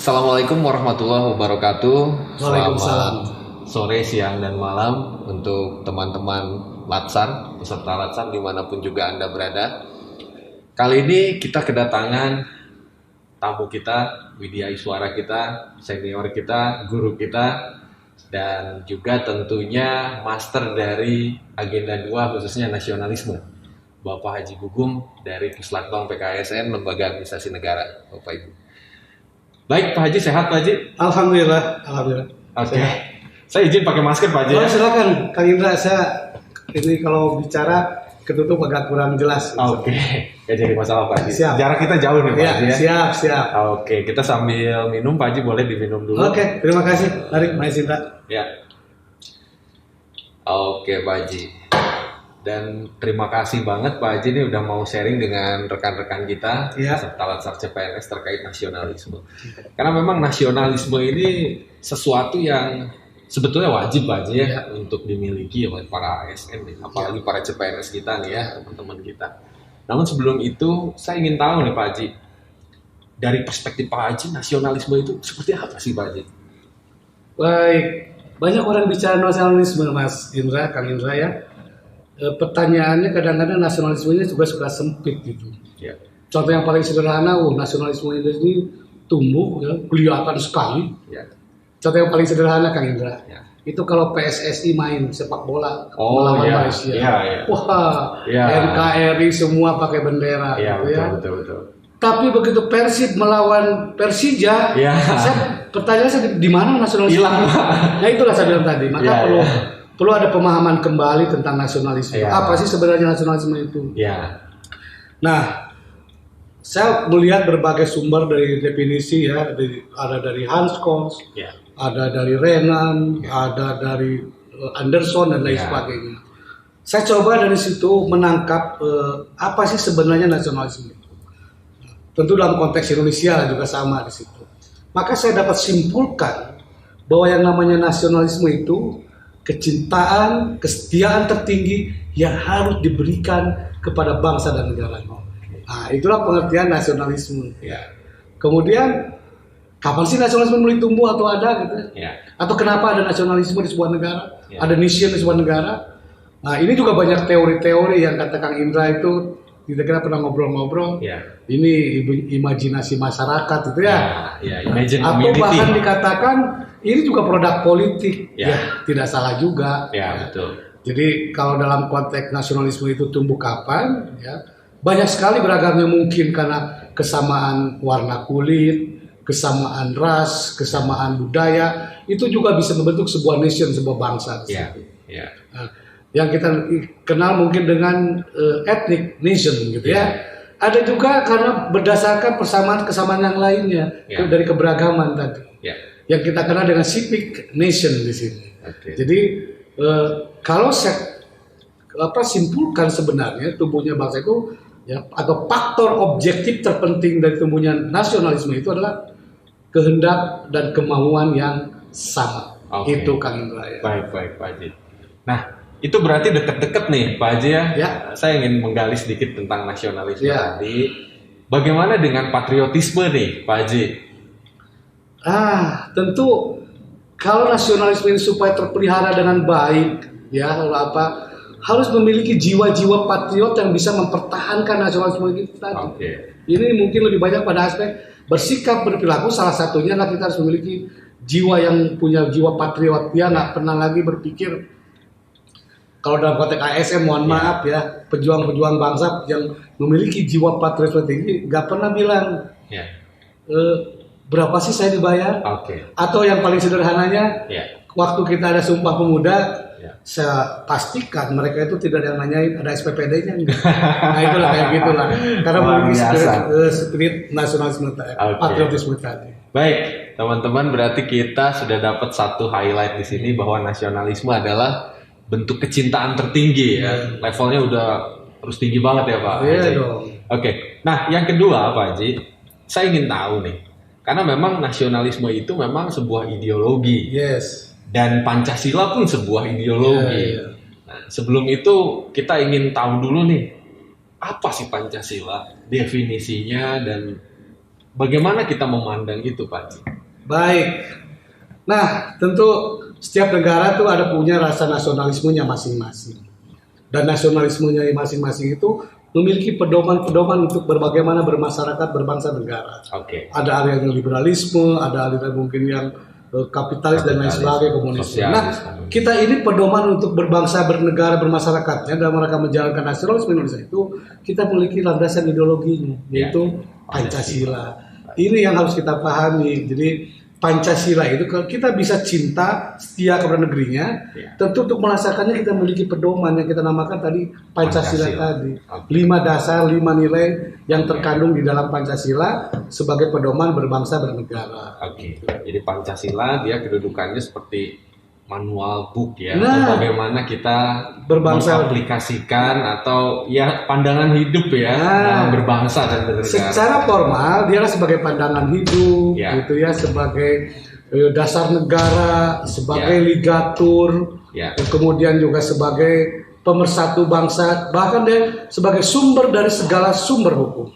Assalamualaikum warahmatullahi wabarakatuh. Waalaikumsalam. Selamat sore, siang, dan malam untuk teman-teman Latsar, peserta Latsar dimanapun juga Anda berada. Kali ini kita kedatangan tamu kita, Widya Iswara kita, senior kita, guru kita, dan juga tentunya master dari Agenda 2 khususnya nasionalisme, Bapak Haji Gugum dari Puslakbang PKSN, Lembaga Administrasi Negara, Bapak Ibu. Baik, Pak Haji, sehat Pak Haji? Alhamdulillah. Oke. Saya izin pakai masker Pak Haji. Oh, silakan, Kang Indra. Saya ini kalau bicara ketutup agak kurang jelas. Oke. Ya jadi masalah Pak Haji. Siap. Jarak kita jauh nih Pak Haji ya. Siap. Oke, kita sambil minum Pak Haji, boleh diminum dulu. Oke, terima kasih. Mari, Mas Indra. Ya. Oke Pak Haji. Dan terima kasih banget Pak Haji ini udah mau sharing dengan rekan-rekan kita serta Latsar CPNS terkait nasionalisme. Karena memang nasionalisme ini sesuatu yang sebetulnya wajib Pak Haji ya untuk dimiliki oleh para ASN, apalagi para CPNS kita nih ya, teman-teman kita. Namun sebelum itu saya ingin tahu nih Pak Haji, dari perspektif Pak Haji, nasionalisme itu seperti apa sih Pak Haji? Baik, banyak orang bicara nasionalisme Mas Indra, Kang Indra ya. Pertanyaannya kadang-kadang nasionalisme ini juga suka sempit gitu. Ya. Contoh yang paling sederhana, nasionalisme ini tumbuh ya, kelihatan sekali. Ya. Contoh yang paling sederhana Kang Indra, Ya. itu kalau PSSI main sepak bola iya. melawan Malaysia, wah, NKRI semua pakai bendera, gitu betul. Tapi begitu Persib melawan Persija, pertanyaan saya di mana nasionalisme? Hilang. Nah itulah saya bilang tadi, maka perlu ada pemahaman kembali tentang nasionalisme. Apa sih sebenarnya nasionalisme itu? Nah, saya melihat berbagai sumber dari definisi ya, ada dari Hans Kohs, ada dari Renan, ada dari Anderson dan lain sebagainya. Saya coba dari situ menangkap apa sih sebenarnya nasionalisme itu. Tentu dalam konteks Indonesia juga sama di situ. Maka saya dapat simpulkan bahwa yang namanya nasionalisme itu kecintaan, kesetiaan tertinggi yang harus diberikan kepada bangsa dan negara. Nah, itulah pengertian nasionalisme. Kemudian kapan sih nasionalisme mulai tumbuh atau ada gitu? Atau kenapa ada nasionalisme di sebuah negara? Ada nation di sebuah negara? Nah, ini juga banyak teori-teori yang kata Kang Indra itu kita pernah ngobrol-ngobrol. Ini imajinasi masyarakat itu ya. Atau bahkan dikatakan ini juga produk politik. Tidak salah juga. Betul. Jadi kalau dalam konteks nasionalisme itu tumbuh kapan? Banyak sekali beragamnya, mungkin karena kesamaan warna kulit, kesamaan ras, kesamaan budaya, itu juga bisa membentuk sebuah nation, sebuah bangsa. Nah, yang kita kenal mungkin dengan ethnic nation gitu ya. Ada juga karena berdasarkan kesamaan yang lainnya dari keberagaman tadi. Yang kita kenal dengan civic nation di sini. Jadi kalau saya simpulkan sebenarnya tumbuhnya bangsa itu atau faktor objektif terpenting dari tumbuhnya nasionalisme itu adalah kehendak dan kemauan yang sama. Itu Kang Indra ya. Baik Pak Haji. Nah, itu berarti dekat-dekat nih Pak Haji ya. Saya ingin menggali sedikit tentang nasionalisme tadi. Bagaimana dengan patriotisme nih Pak Haji? Tentu kalau nasionalisme ini supaya terpelihara dengan baik harus memiliki jiwa-jiwa patriot yang bisa mempertahankan nasionalisme itu tadi. Ini mungkin lebih banyak pada aspek bersikap, berperilaku. Salah satunya adalah kita harus memiliki jiwa yang punya jiwa patriot. Dia nggak pernah lagi berpikir, kalau dalam konteks ASN mohon maaf ya, pejuang-pejuang bangsa yang memiliki jiwa patriot tinggi nggak pernah bilang berapa sih saya dibayar? Atau yang paling sederhananya, waktu kita ada Sumpah Pemuda, saya pastikan mereka itu tidak ada yang nanyain ada SPPD-nya. Nah itulah kayak gitulah. Karena memiliki spirit nasionalisme, patriotisme tadi. Baik, teman-teman, berarti kita sudah dapat satu highlight di sini bahwa nasionalisme adalah bentuk kecintaan tertinggi ya. Levelnya udah harus tinggi banget ya Pak Haji. Nah yang kedua Pak Haji, saya ingin tahu nih, karena memang nasionalisme itu memang sebuah ideologi. Dan Pancasila pun sebuah ideologi. Nah, sebelum itu kita ingin tahu dulu nih, apa sih Pancasila, definisinya, dan Bagaimana kita memandang itu, Pak Haji? Baik. Nah, tentu setiap negara tuh ada punya rasa nasionalismenya masing-masing. Dan nasionalismenya masing-masing itu memiliki pedoman-pedoman untuk bagaimana bermasyarakat, berbangsa negara. Ada aliran liberalisme, ada aliran mungkin yang kapitalis dan lain sebagainya, komunisme. Nah, kita ini pedoman untuk berbangsa, bernegara, bermasyarakatnya dalam rangka menjalankan nasionalisme Indonesia itu kita memiliki landasan ideologinya, yaitu Pancasila. Ini yang harus kita pahami. Jadi Pancasila itu kalau kita bisa cinta, setia kepada negerinya, tentu untuk melaksanakannya kita memiliki pedoman yang kita namakan tadi Pancasila tadi. 5 dasar, 5 nilai yang terkandung di dalam Pancasila sebagai pedoman berbangsa bernegara. Jadi Pancasila dia kedudukannya seperti manual book ya. Nah, bagaimana kita berbangsa, aplikasikan atau ya pandangan hidup ya dalam berbangsa dan bernegara. Secara formal dia sebagai pandangan hidup gitu ya, sebagai dasar negara, sebagai ligatur, kemudian juga sebagai pemersatu bangsa, bahkan dia sebagai sumber dari segala sumber hukum.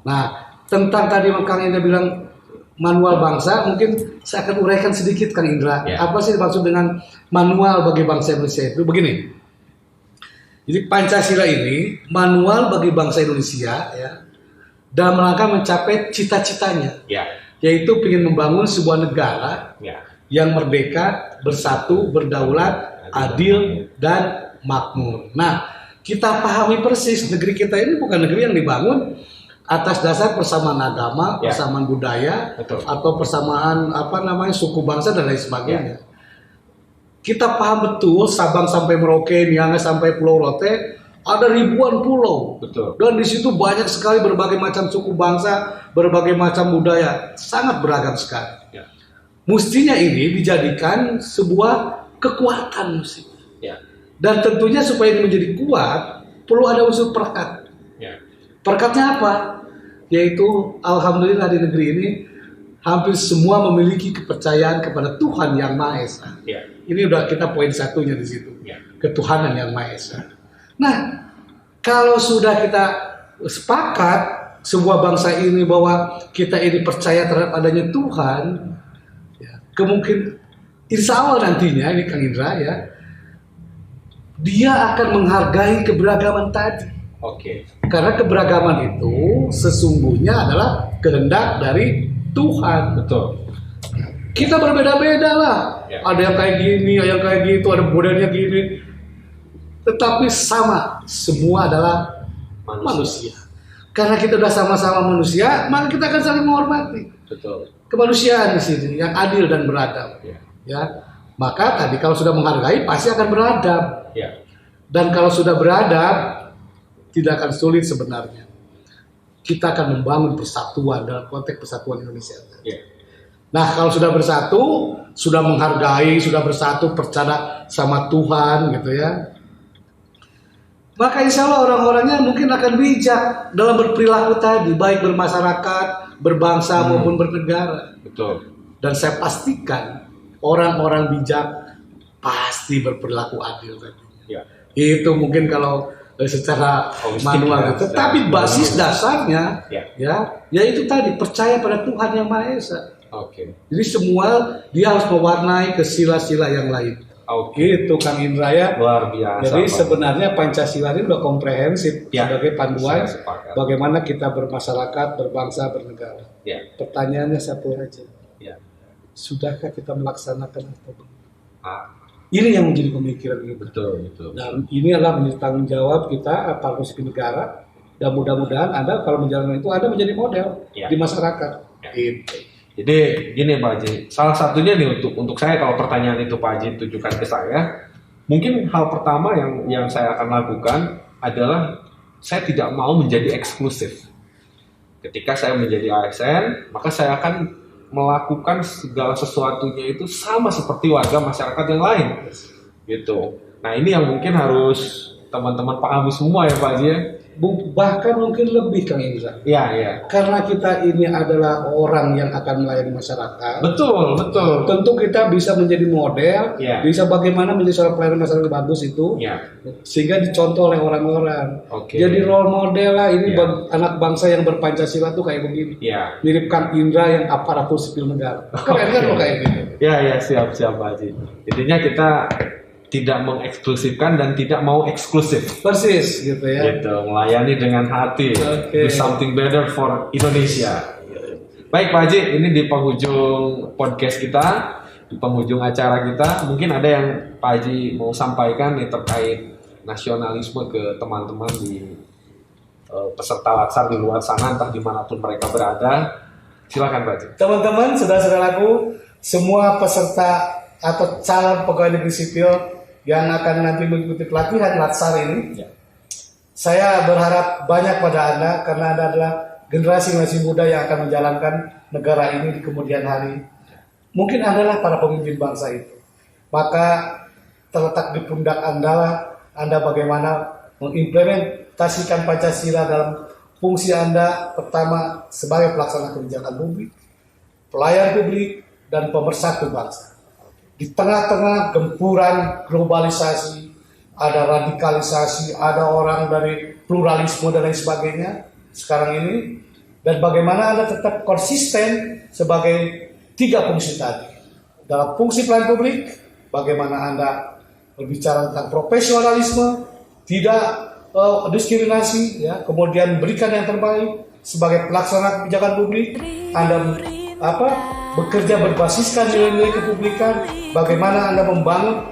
Nah, tentang tadi Kang Indra bilang manual bangsa, mungkin saya akan uraikan sedikit Kang Indra. Apa sih maksud dengan manual bagi bangsa Indonesia itu? Begini. Jadi Pancasila ini manual bagi bangsa Indonesia ya, dalam rangka mencapai cita-citanya, yaitu ingin membangun sebuah negara yang merdeka, bersatu, berdaulat, adil dan makmur. Nah, kita pahami persis negeri kita ini bukan negeri yang dibangun atas dasar persamaan agama, persamaan budaya, atau persamaan suku bangsa dan lain sebagainya. Kita paham betul Sabang sampai Merauke, Nianga sampai Pulau Rote ada ribuan pulau. Dan di situ banyak sekali berbagai macam suku bangsa, berbagai macam budaya, sangat beragam sekali. Mestinya ini dijadikan sebuah kekuatan mestinya. Dan tentunya supaya ini menjadi kuat, perlu ada unsur perekat. Perekatnya apa? Yaitu alhamdulillah di negeri ini hampir semua memiliki kepercayaan kepada Tuhan Yang Maha Esa. Ini udah kita poin satunya di situ. Ketuhanan Yang Maha Esa. Nah, kalau sudah kita sepakat sebuah bangsa ini bahwa kita ini percaya terhadap adanya Tuhan, kemungkinan insya Allah nantinya ini Kang Indra ya, dia akan menghargai keberagaman tadi. Karena keberagaman itu sesungguhnya adalah kehendak dari Tuhan. Kita berbeda-beda lah. Ada yang kayak gini, ada yang kayak gitu, ada modelnya gini. Tetapi sama, semua adalah manusia. Karena kita sudah sama-sama manusia, maka kita akan saling menghormati. Kemanusiaan di sini yang adil dan beradab. Maka tadi kalau sudah menghargai pasti akan beradab. Dan kalau sudah beradab tidak akan sulit sebenarnya. Kita akan membangun persatuan dalam konteks persatuan Indonesia. Nah, kalau sudah bersatu, sudah menghargai, sudah bersatu percaya sama Tuhan gitu ya. Maka insya Allah orang-orangnya mungkin akan bijak dalam berperilaku tadi, baik bermasyarakat, berbangsa maupun bernegara. Dan saya pastikan orang-orang bijak pasti berperilaku adil tadi. Itu mungkin kalau secara manual, tetapi basis dasarnya yaitu tadi percaya pada Tuhan Yang Maha Esa. Jadi semua dia harus mewarnai ke sila-sila yang lain. Gitu Kang Indra ya. Luar biasa. Jadi sebenarnya Pancasila ini sudah komprehensif sebagai panduan bagaimana kita bermasyarakat, berbangsa, bernegara. Pertanyaannya satu aja. Sudahkah kita melaksanakan atau belum? Ini yang menjadi pemikiran ini. Betul. Dan ini adalah menjadi tanggung jawab kita para pemimpin negara. Dan mudah-mudahan Anda kalau menjalankan itu Anda menjadi model di masyarakat. Gitu. Jadi gini Pak Haji, salah satunya nih untuk saya kalau pertanyaan itu Pak Haji tujukan ke saya, mungkin hal pertama yang saya akan lakukan adalah saya tidak mau menjadi eksklusif. Ketika saya menjadi ASN, maka saya akan melakukan segala sesuatunya itu sama seperti warga masyarakat yang lain gitu. Nah ini yang mungkin harus teman-teman pahami semua ya Pak Haji ya. bahkan mungkin lebih Kang Indra. Iya. Karena kita ini adalah orang yang akan melayani masyarakat. Betul. Tentu kita bisa menjadi model, bisa bagaimana menjadi seorang pelayan masyarakat yang bagus itu, sehingga dicontoh oleh orang-orang. Jadi role model lah ini anak bangsa yang berpancasila tuh kayak begini. Mirip Kang Indra yang aparatur sipil negara. Keren kan kayak gitu. Ya, siap Pak Haji. Intinya kita tidak mengeksklusifkan dan tidak mau eksklusif. Persis gitu ya. Gitu, melayani dengan hati. Do something better for Indonesia. Baik Pak Haji, ini di penghujung podcast kita, di penghujung acara kita, mungkin ada yang Pak Haji mau sampaikan nih terkait nasionalisme ke teman-teman di peserta latsar di luar sana, entah dimanapun mereka berada. Silakan Pak Haji. Teman-teman, saudara-saudaraku, semua peserta atau calon pegawai negeri sipil yang akan nanti mengikuti pelatihan latsar ini, saya berharap banyak pada Anda karena Anda adalah generasi masih muda yang akan menjalankan negara ini di kemudian hari. Mungkin Anda lah para pemimpin bangsa itu. Maka terletak di pundak Anda bagaimana mengimplementasikan Pancasila dalam fungsi Anda pertama sebagai pelaksana kebijakan publik, pelayan publik, dan pemersatu bangsa. Di tengah-tengah gempuran globalisasi, ada radikalisasi, ada orang dari pluralisme dan lain sebagainya sekarang ini, dan bagaimana Anda tetap konsisten sebagai 3 fungsi tadi. Dalam fungsi pelayan publik, bagaimana Anda berbicara tentang profesionalisme, tidak diskriminasi, kemudian berikan yang terbaik sebagai pelaksana kebijakan publik. Anda bekerja berbasiskan nilai-nilai kepublikan, bagaimana Anda membangun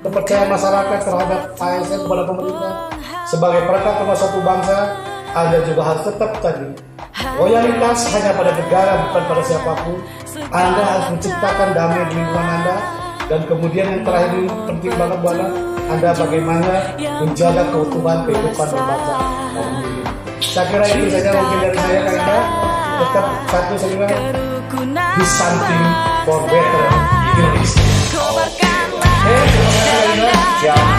kepercayaan masyarakat terhadap ASN kepada pemerintah sebagai perekat pemersatu bangsa. Anda juga harus tetap tadi loyalitas hanya pada negara, bukan pada siapapun. Anda harus menciptakan damai di lingkungan Anda, dan kemudian yang terakhir ini penting banget buat Anda bagaimana menjaga keutuhan kehidupan berbangsa. Saya kira itu saja mungkin dari saya Kak Ida. Tetap satu saja, do something for better Indonesia. Terima kasih Kak Ida.